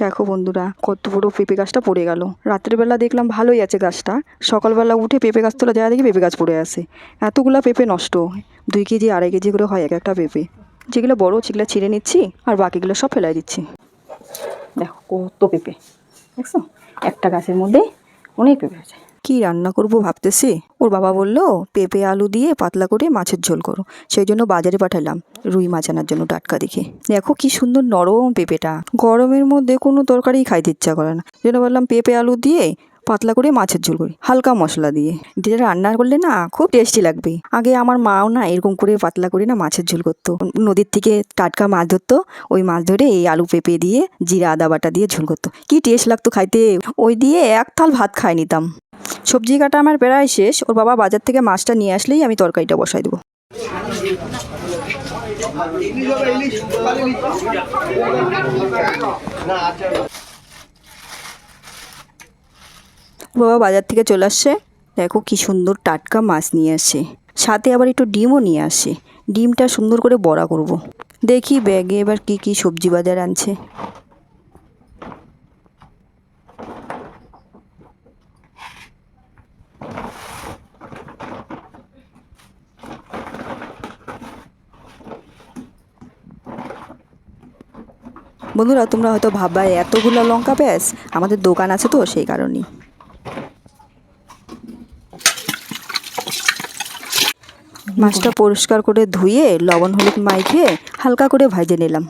দেখো বন্ধুরা, কত বড় পেঁপে গাছটা পড়ে গেল। রাত্রের বেলা দেখলাম ভালোই আছে গাছটা, সকালবেলা উঠে পেঁপে গাছ তোলা যায় দেখি পেঁপে গাছ পড়ে আছে। এতগুলা পেঁপে নষ্ট, 2 কেজি 2.5 কেজি করে হয় এক একটা পেঁপে। যেগুলো বড় সেগুলো ছিঁড়ে নিচ্ছি আর বাকিগুলো সব ফেলাই দিচ্ছি। দেখো কত পেঁপে, দেখছো একটা গাছের মধ্যে অনেক পেঁপে আছে। কি রান্না করব ভাবতেছি। ওর বাবা বললো পেঁপে আলু দিয়ে পাতলা করে মাছের ঝোল করো, সেই জন্য বাজারে পাঠালাম রুই মাছ আনার জন্য টাটকা দেখে। দেখো কি সুন্দর নরম পেঁপেটা, গরমের মধ্যে কোনো তরকারি খাইতে ইচ্ছা করে না, যেন বললাম পেঁপে আলু দিয়ে পাতলা করে মাছের ঝোল করি হালকা মশলা দিয়ে। যেটা রান্না করলে না খুব টেস্টি লাগবে। আগে আমার মাও না এরকম করে পাতলা করে না মাছের ঝোল করতো, নদীর থেকে টাটকা মাছ ধরতো, ওই মাছ ধরে এই আলু পেঁপে দিয়ে জিরা আদা বাটা দিয়ে ঝোল করতো, কি টেস্ট লাগতো খাইতে। ওই দিয়ে এক থাল ভাত খাই নিতাম। সবজি কাটা আমার প্রায় শেষ, ওর বাবা বাজার থেকে মাছটা নিয়ে আসলেই আমি তরকারিটা বসাই দেবো। বাবা বাজার থেকে চলে আসছে, দেখো কি সুন্দর টাটকা মাছ নিয়ে আসে, সাথে আবার একটু ডিমও নিয়ে আসে। ডিমটা সুন্দর করে বড়া করব। দেখি ব্যাগে এবার কি কি সবজি বাজার আনছে। বন্ধুরা, তোমরা হয়তো ভাববা এতগুলো লঙ্কা ব্যাস, আমাদের দোকান আছে তো সেই কারণেই। মাছটা পরিষ্কার করে ধুয়ে লবণ হলুদ মাখিয়ে হালকা করে ভেজে নিলাম।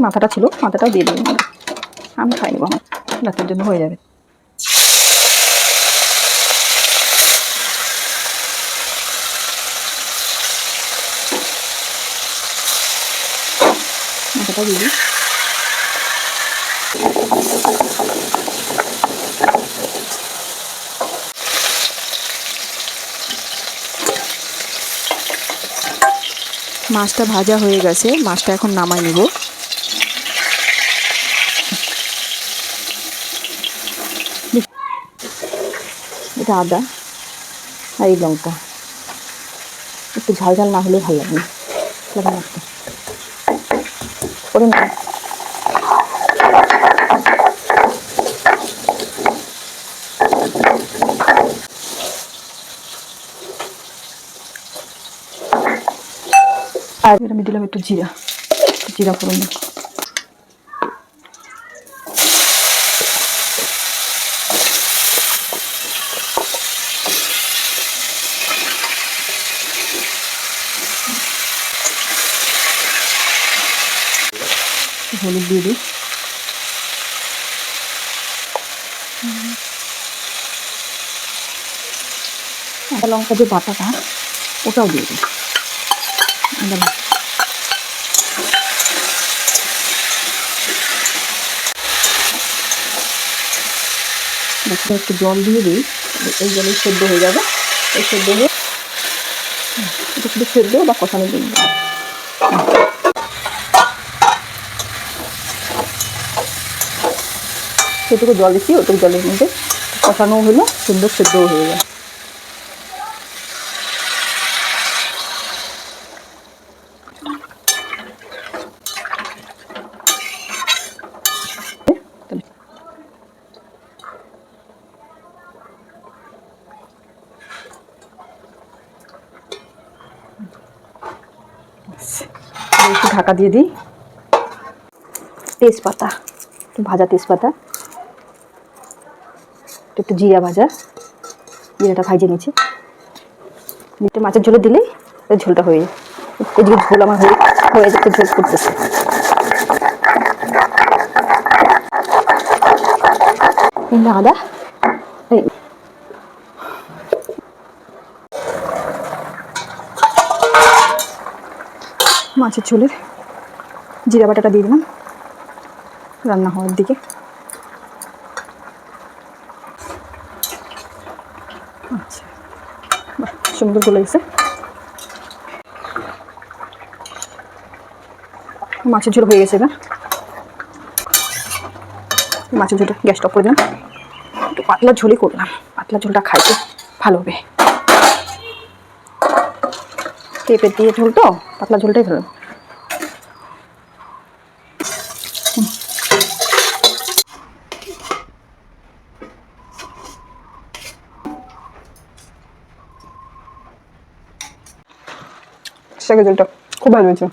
মাথাটা ছিল, মাথাটাও দিয়ে দিলাম, আমি খাই নেবো, আমার রাতের জন্য হয়ে যাবে। মাথাটা দিয়ে দিই। মাছটা ভাজা হয়ে গেছে, মাছটা এখন নামাই নেব। এটা আদা আর এই লঙ্কা, একটু ঝাল ঝাল না হলে ভালো লাগে করে না। আর আমি দিলাম একটু জিরা, জিরা ফোড়ন। হলুদ দিয়ে দিই, আদা লঙ্কা যে বাটাটা ওটাও দিয়ে দিই। একটু জল দিয়ে দিই, এই জলে সেদ্ধ হয়ে যাবে। এই সেদ্ধ হয়ে এটা শুধু সেদ্ধ বা কষানোর জন্য। সেটুকু জল দিচ্ছি, ওটুকু জলের মধ্যে কষানো হলো, সুন্দর সেদ্ধও হয়ে যায়। একটু ঢাকা দিয়ে দিই। তেজপাতা, একটু ভাজা তেজপাতা, একটু জিরা ভাজা, জিরাটা ভাজে নিচ্ছে। একটু মাছের ঝোলে দিলেই ঝোলটা হয়ে যায়। এদিকে ঝোল আমার হয়ে যাচ্ছে, ঝোল করতেছে। আদা মাছের ঝোলের জিরা বাটাটা দিয়ে দিলাম রান্না হওয়ার দিকে। আচ্ছা, বাহ, সুন্দর গলে গেছে। মাছের ঝোল হয়ে গেছে। এবার মাছের ঝোলটা গ্যাস অফ করে দিলাম। একটু পাতলা ঝোলই করলাম, পাতলা ঝোলটা খাইতে ভালো হবে। পেঁপে দিয়ে ঝোল তো পাতলা ঝোলটাই ভালো। শাকের ঝোলটা খুব ভালো হয়েছে।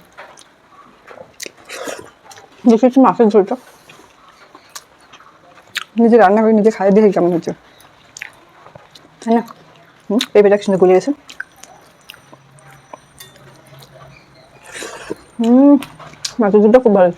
দেখি একটু মাছের ঝোলটা নিজে রান্না করে নিজে খাই দেখি কেমন হচ্ছে, তাই না? পেঁপেটা সুন্দর গলে গেছে। মাছের ঝোলটা খুব ভালো।